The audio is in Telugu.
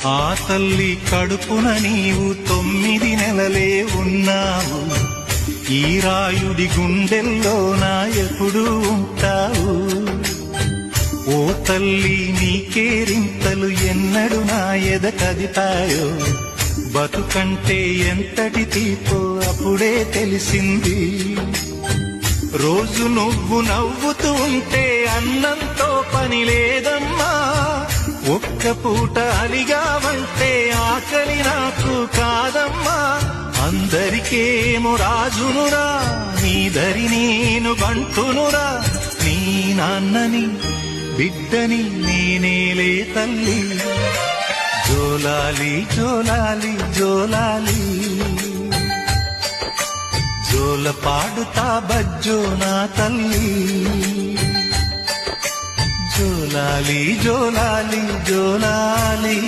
ఆ తల్లి కడుపున నీవు 9 నెలలే ఉన్నావు. ఈ రాయుడి గుండెల్లో నా ఎప్పుడు ఉంటావు. ఓ తల్లి నీకేరింతలు ఎన్నడు నా ఎద కదిపాయో. బతుకంటే ఎంతటి తీపో అప్పుడే తెలిసింది. రోజు నువ్వు నవ్వుతూ ఉంటే అన్నంతో పని లేదమ్మా. ఒక్క పూట అలిగావంటే ఆకలి నాకు కాదమ్మా. అందరికేమో రాజునురా, నీ దరి నేను బంటునురా. నీ నాన్నని బిడ్డని నేనేలే తల్లి. జోలాలి జోలాలి జోలాలి, జోల పాడుతా బజ్జో నా తల్లి. జోలాలి జోలాలి జోలాలి.